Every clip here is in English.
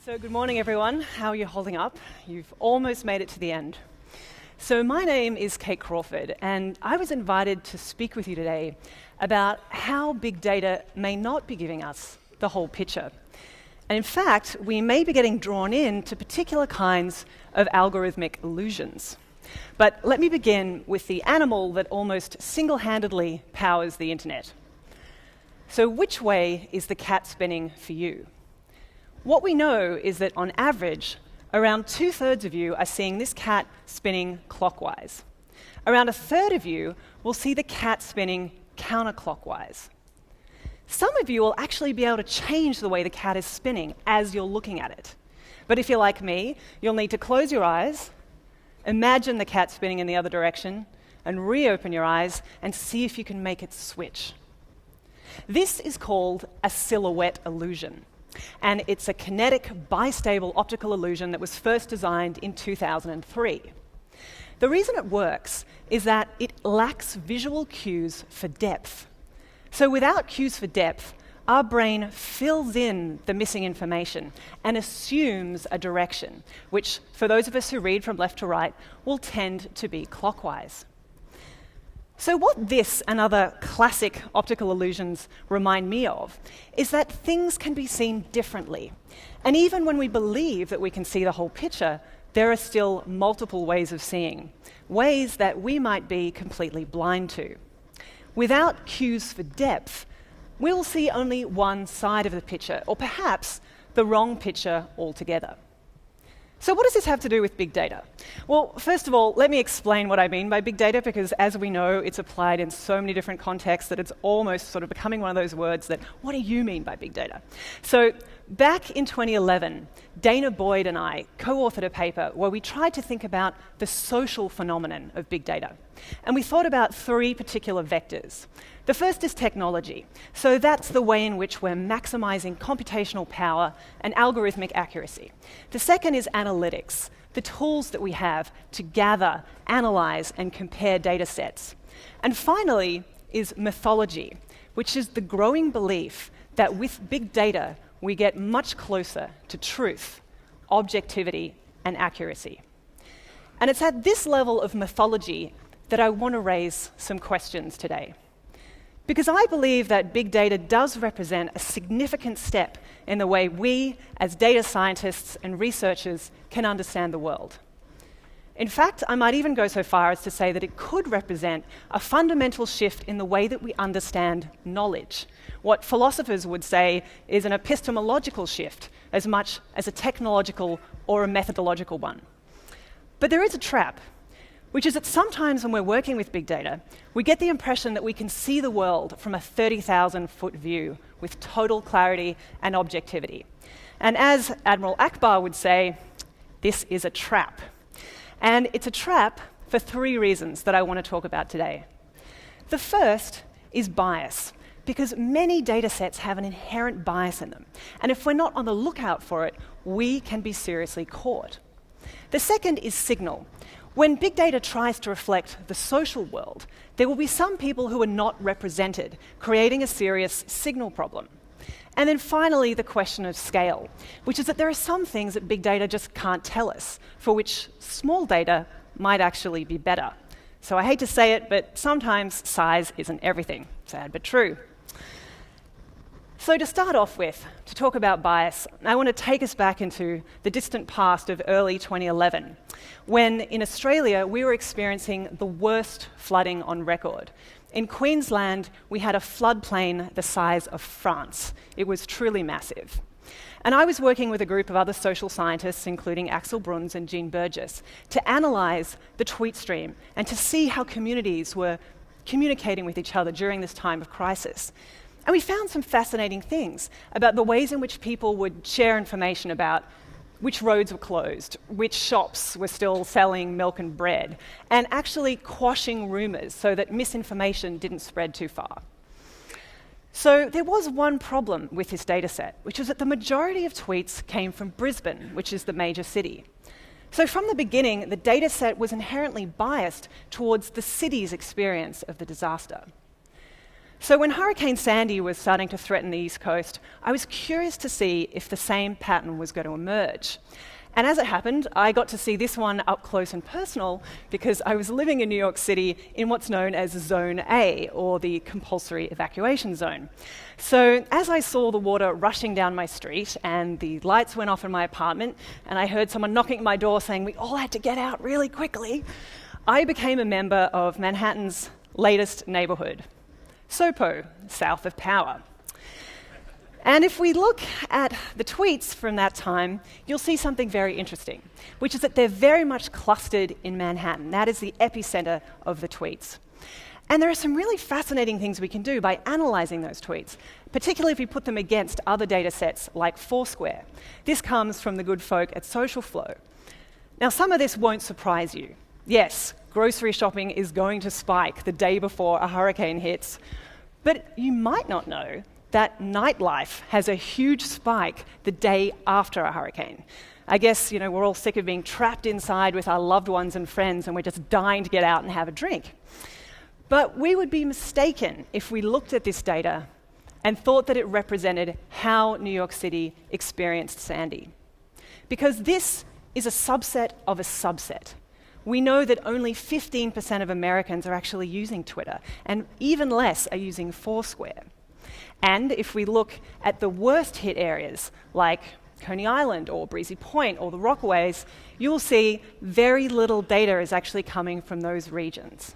So good morning, everyone. How are you holding up? You've almost made it to the end. So my name is Kate Crawford, and I was invited to speak with you today about how big data may not be giving us the whole picture. And in fact, we may be getting drawn in to particular kinds of algorithmic illusions. But let me begin with the animal that almost single-handedly powers the internet. So which way is the cat spinning for you? What we know is that on average, around 2/3 of you are seeing this cat spinning clockwise. Around 1/3 of you will see the cat spinning counterclockwise. Some of you will actually be able to change the way the cat is spinning as you're looking at it. But if you're like me, you'll need to close your eyes, imagine the cat spinning in the other direction, and reopen your eyes and see if you can make it switch. This is called a silhouette illusion. And it's a kinetic, bistable optical illusion that was first designed in 2003. The reason it works is that it lacks visual cues for depth. So without cues for depth, our brain fills in the missing information and assumes a direction, which, for those of us who read from left to right, will tend to be clockwise. So what this and other classic optical illusions remind me of is that things can be seen differently. And even when we believe that we can see the whole picture, there are still multiple ways of seeing, ways that we might be completely blind to. Without cues for depth, we'll see only one side of the picture, or perhaps the wrong picture altogether. So what does this have to do with big data? Well, first of all, let me explain what I mean by big data, because as we know, it's applied in so many different contexts that it's almost sort of becoming one of those words that, what do you mean by big data? So back in 2011, Dana Boyd and I co-authored a paper where we tried to think about the social phenomenon of big data. And we thought about 3 particular vectors. The first is technology. So that's the way in which we're maximizing computational power and algorithmic accuracy. The second is analytics, the tools that we have to gather, analyze, and compare data sets. And finally is mythology, which is the growing belief that with big data, we get much closer to truth, objectivity, and accuracy. And it's at this level of mythology that I want to raise some questions today. Because I believe that big data does represent a significant step in the way we, as data scientists and researchers, can understand the world. In fact, I might even go so far as to say that it could represent a fundamental shift in the way that we understand knowledge. What philosophers would say is an epistemological shift as much as a technological or a methodological one. But there is a trap, which is that sometimes when we're working with big data, we get the impression that we can see the world from a 30,000-foot view with total clarity and objectivity. And as Admiral Akbar would say, this is a trap. And it's a trap for 3 reasons that I want to talk about today. The first is bias, because many data sets have an inherent bias in them. And if we're not on the lookout for it, we can be seriously caught. The second is signal. When big data tries to reflect the social world, there will be some people who are not represented, creating a serious signal problem. And then finally, the question of scale, which is that there are some things that big data just can't tell us, for which small data might actually be better. So I hate to say it, but sometimes size isn't everything. Sad but true. So to start off with, to talk about bias, I want to take us back into the distant past of early 2011, when in Australia we were experiencing the worst flooding on record. In Queensland, we had a floodplain the size of France. It was truly massive. And I was working with a group of other social scientists, including Axel Bruns and Jean Burgess, to analyse the tweet stream and to see how communities were communicating with each other during this time of crisis. And we found some fascinating things about the ways in which people would share information about which roads were closed, which shops were still selling milk and bread, and actually quashing rumours so that misinformation didn't spread too far. So there was one problem with this data set, which was that the majority of tweets came from Brisbane, which is the major city. So from the beginning, the data set was inherently biased towards the city's experience of the disaster. So when Hurricane Sandy was starting to threaten the East Coast, I was curious to see if the same pattern was going to emerge. And as it happened, I got to see this one up close and personal because I was living in New York City in what's known as Zone A, or the compulsory evacuation zone. So as I saw the water rushing down my street and the lights went off in my apartment and I heard someone knocking at my door saying we all had to get out really quickly, I became a member of Manhattan's latest neighborhood, SoPo, south of Power. And if we look at the tweets from that time, you'll see something very interesting, which is that they're very much clustered in Manhattan. That is the epicenter of the tweets. And there are some really fascinating things we can do by analyzing those tweets, particularly if we put them against other data sets like Foursquare. This comes from the good folk at SocialFlow. Now, some of this won't surprise you. Yes, grocery shopping is going to spike the day before a hurricane hits, but you might not know that nightlife has a huge spike the day after a hurricane. I guess, we're all sick of being trapped inside with our loved ones and friends and we're just dying to get out and have a drink. But we would be mistaken if we looked at this data and thought that it represented how New York City experienced Sandy. Because this is a subset of a subset. We know that only 15% of Americans are actually using Twitter, and even less are using Foursquare. And if we look at the worst hit areas, like Coney Island or Breezy Point or the Rockaways, you'll see very little data is actually coming from those regions.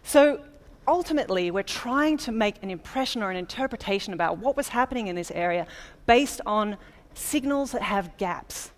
So ultimately, we're trying to make an impression or an interpretation about what was happening in this area based on signals that have gaps.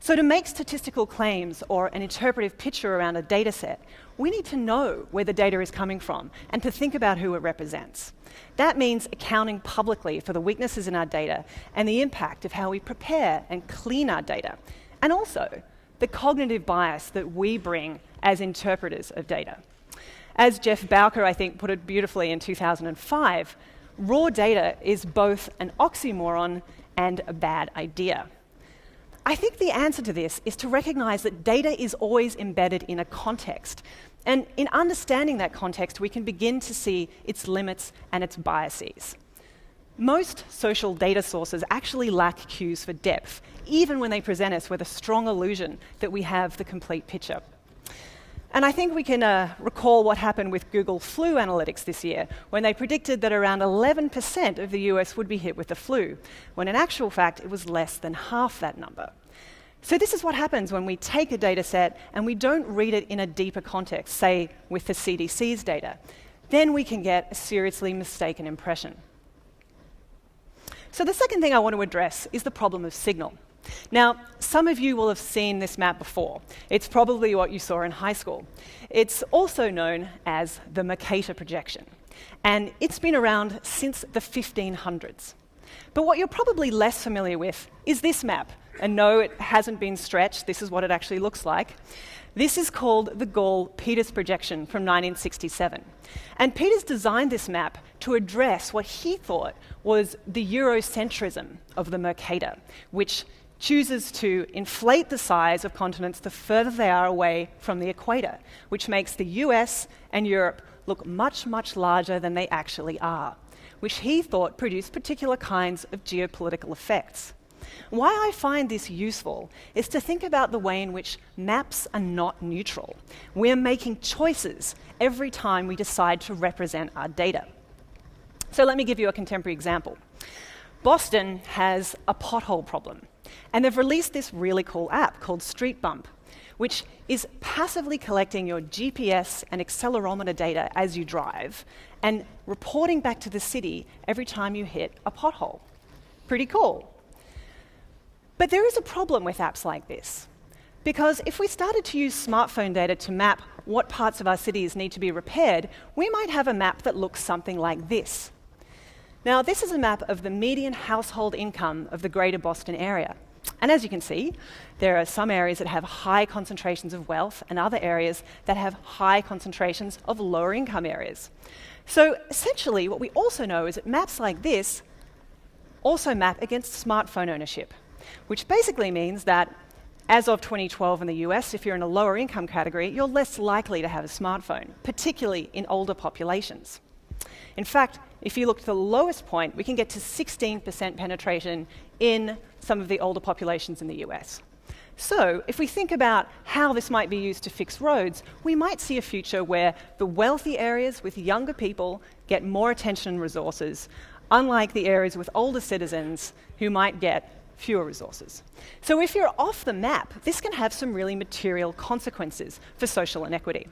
So to make statistical claims or an interpretive picture around a data set, we need to know where the data is coming from and to think about who it represents. That means accounting publicly for the weaknesses in our data and the impact of how we prepare and clean our data, and also the cognitive bias that we bring as interpreters of data. As Jeff Bowker, I think, put it beautifully in 2005, raw data is both an oxymoron and a bad idea. I think the answer to this is to recognize that data is always embedded in a context. And in understanding that context, we can begin to see its limits and its biases. Most social data sources actually lack cues for depth, even when they present us with a strong illusion that we have the complete picture. And I think we can recall what happened with Google flu analytics this year, when they predicted that around 11% of the US would be hit with the flu, when in actual fact it was less than half that number. So this is what happens when we take a data set and we don't read it in a deeper context, say with the CDC's data. Then we can get a seriously mistaken impression. So the second thing I want to address is the problem of signal. Now, some of you will have seen this map before. It's probably what you saw in high school. It's also known as the Mercator projection, and it's been around since the 1500s. But what you're probably less familiar with is this map. And no, it hasn't been stretched. This is what it actually looks like. This is called the Gall-Peters projection from 1967. And Peters designed this map to address what he thought was the Eurocentrism of the Mercator, which chooses to inflate the size of continents the further they are away from the equator, which makes the US and Europe look much, much larger than they actually are, which he thought produced particular kinds of geopolitical effects. Why I find this useful is to think about the way in which maps are not neutral. We're making choices every time we decide to represent our data. So let me give you a contemporary example. Boston has a pothole problem, and they've released this really cool app called Street Bump, which is passively collecting your GPS and accelerometer data as you drive and reporting back to the city every time you hit a pothole. Pretty cool. But there is a problem with apps like this, because if we started to use smartphone data to map what parts of our cities need to be repaired, we might have a map that looks something like this. Now, this is a map of the median household income of the greater Boston area. And as you can see, there are some areas that have high concentrations of wealth and other areas that have high concentrations of lower income areas. So essentially, what we also know is that maps like this also map against smartphone ownership, which basically means that as of 2012 in the US, if you're in a lower income category, you're less likely to have a smartphone, particularly in older populations. In fact, if you look at the lowest point, we can get to 16% penetration in some of the older populations in the US. So if we think about how this might be used to fix roads, we might see a future where the wealthy areas with younger people get more attention and resources, unlike the areas with older citizens who might get fewer resources. So if you're off the map, this can have some really material consequences for social inequity.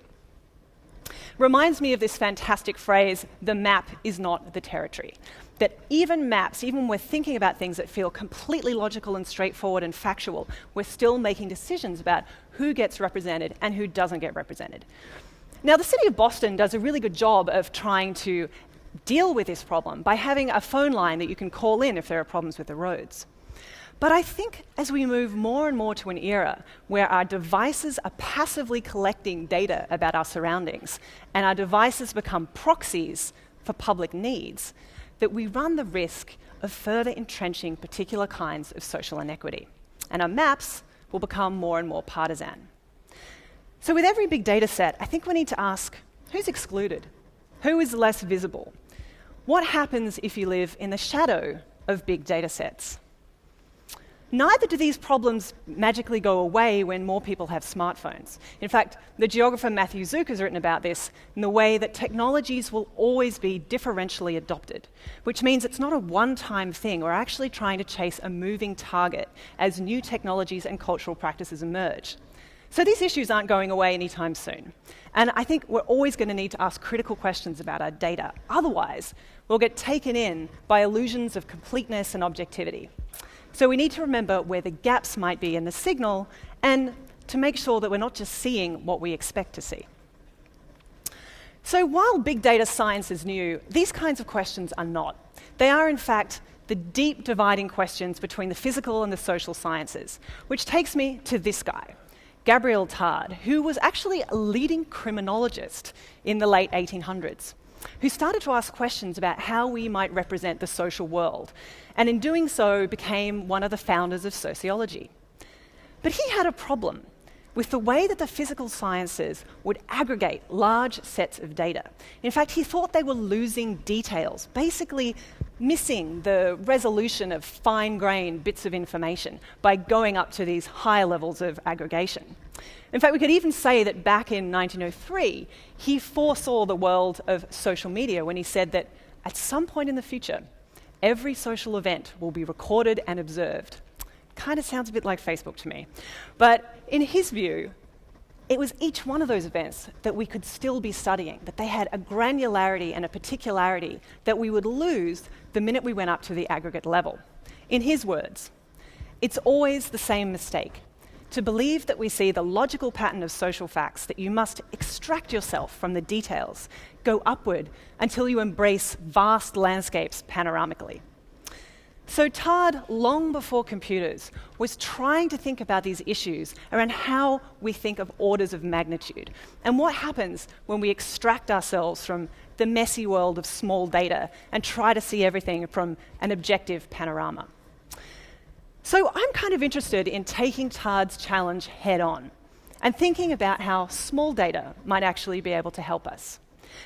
Reminds me of this fantastic phrase, the map is not the territory. That even maps, even when we're thinking about things that feel completely logical and straightforward and factual, we're still making decisions about who gets represented and who doesn't get represented. Now, the city of Boston does a really good job of trying to deal with this problem by having a phone line that you can call in if there are problems with the roads. But I think as we move more and more to an era where our devices are passively collecting data about our surroundings and our devices become proxies for public needs, that we run the risk of further entrenching particular kinds of social inequity. And our maps will become more and more partisan. So with every big data set, I think we need to ask, who's excluded? Who is less visible? What happens if you live in the shadow of big data sets? Neither do these problems magically go away when more people have smartphones. In fact, the geographer Matthew Zook has written about this in the way that technologies will always be differentially adopted, which means it's not a one-time thing. We're actually trying to chase a moving target as new technologies and cultural practices emerge. So these issues aren't going away anytime soon. And I think we're always going to need to ask critical questions about our data. Otherwise, we'll get taken in by illusions of completeness and objectivity. So we need to remember where the gaps might be in the signal and to make sure that we're not just seeing what we expect to see. So while big data science is new, these kinds of questions are not. They are, in fact, the deep dividing questions between the physical and the social sciences, which takes me to this guy, Gabriel Tarde, who was actually a leading criminologist in the late 1800s. Who started to ask questions about how we might represent the social world, and in doing so became one of the founders of sociology. But he had a problem with the way that the physical sciences would aggregate large sets of data. In fact, he thought they were losing details, basically missing the resolution of fine-grained bits of information by going up to these higher levels of aggregation. In fact, we could even say that back in 1903, he foresaw the world of social media when he said that at some point in the future, every social event will be recorded and observed. Kind of sounds a bit like Facebook to me. But in his view, it was each one of those events that we could still be studying, that they had a granularity and a particularity that we would lose the minute we went up to the aggregate level. In his words, it's always the same mistake. To believe that we see the logical pattern of social facts, that you must extract yourself from the details, go upward until you embrace vast landscapes panoramically. So Tarde, long before computers, was trying to think about these issues around how we think of orders of magnitude and what happens when we extract ourselves from the messy world of small data and try to see everything from an objective panorama. So I'm kind of interested in taking Tarde's challenge head on and thinking about how small data might actually be able to help us.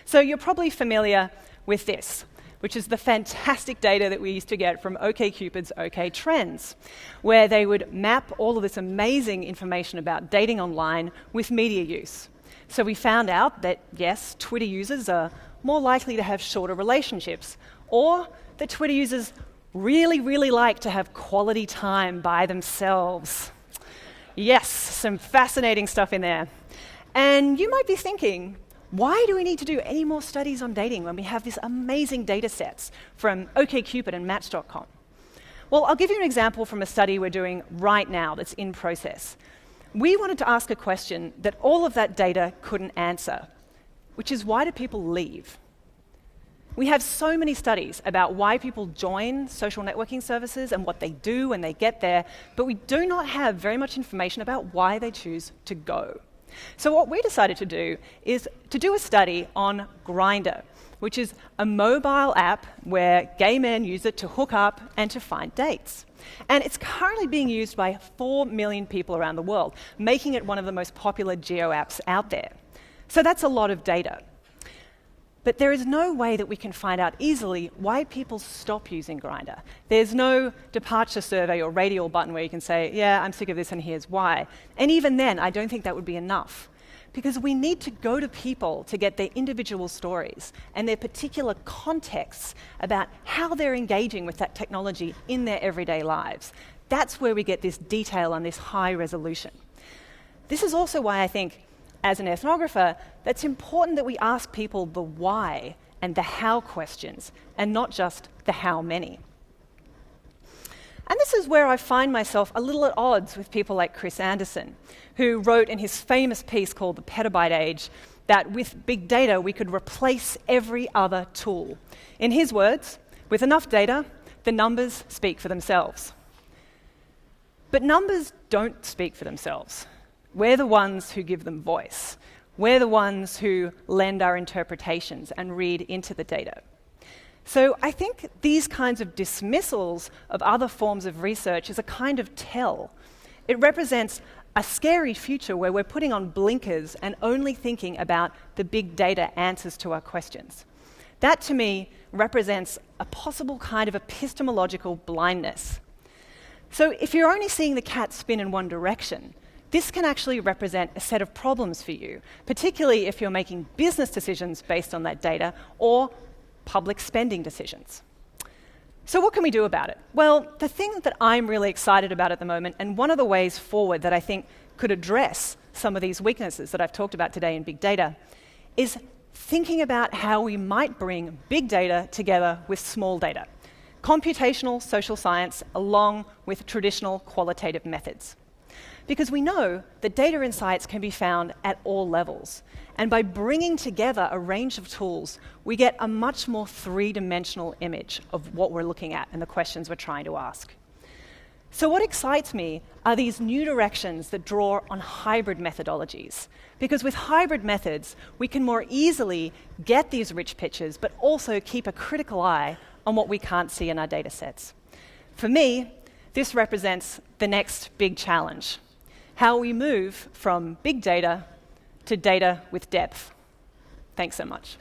So you're probably familiar with this, which is the fantastic data that we used to get from OkCupid's OK Trends, where they would map all of this amazing information about dating online with media use. So we found out that, yes, Twitter users are more likely to have shorter relationships, or that Twitter users really like to have quality time by themselves. Yes, some fascinating stuff in there. And you might be thinking, why do we need to do any more studies on dating when we have these amazing data sets from OkCupid and Match.com? Well, I'll give you an example from a study we're doing right now that's in process. We wanted to ask a question that all of that data couldn't answer, which is, why do people leave? We have so many studies about why people join social networking services and what they do when they get there, but we do not have very much information about why they choose to go. So what we decided to do is to do a study on Grindr, which is a mobile app where gay men use it to hook up and to find dates. And it's currently being used by 4 million people around the world, making it one of the most popular geo apps out there. So that's a lot of data. But there is no way that we can find out easily why people stop using Grindr. There's no departure survey or radial button where you can say, yeah, I'm sick of this and here's why. And even then, I don't think that would be enough. Because we need to go to people to get their individual stories and their particular contexts about how they're engaging with that technology in their everyday lives. That's where we get this detail and this high resolution. This is also why I think, as an ethnographer, that's important that we ask people the why and the how questions, and not just the how many. And this is where I find myself a little at odds with people like Chris Anderson, who wrote in his famous piece called The Petabyte Age that with big data we could replace every other tool. In his words, with enough data, the numbers speak for themselves. But numbers don't speak for themselves. We're the ones who give them voice. We're the ones who lend our interpretations and read into the data. So I think these kinds of dismissals of other forms of research is a kind of tell. It represents a scary future where we're putting on blinkers and only thinking about the big data answers to our questions. That, to me, represents a possible kind of epistemological blindness. So if you're only seeing the cat spin in one direction, this can actually represent a set of problems for you, particularly if you're making business decisions based on that data or public spending decisions. So what can we do about it? Well, the thing that I'm really excited about at the moment, and one of the ways forward that I think could address some of these weaknesses that I've talked about today in big data, is thinking about how we might bring big data together with small data, computational social science along with traditional qualitative methods. Because we know that data insights can be found at all levels. And by bringing together a range of tools, we get a much more three-dimensional image of what we're looking at and the questions we're trying to ask. So what excites me are these new directions that draw on hybrid methodologies. Because with hybrid methods, we can more easily get these rich pictures, but also keep a critical eye on what we can't see in our data sets. For me, this represents the next big challenge. How we move from big data to data with depth. Thanks so much.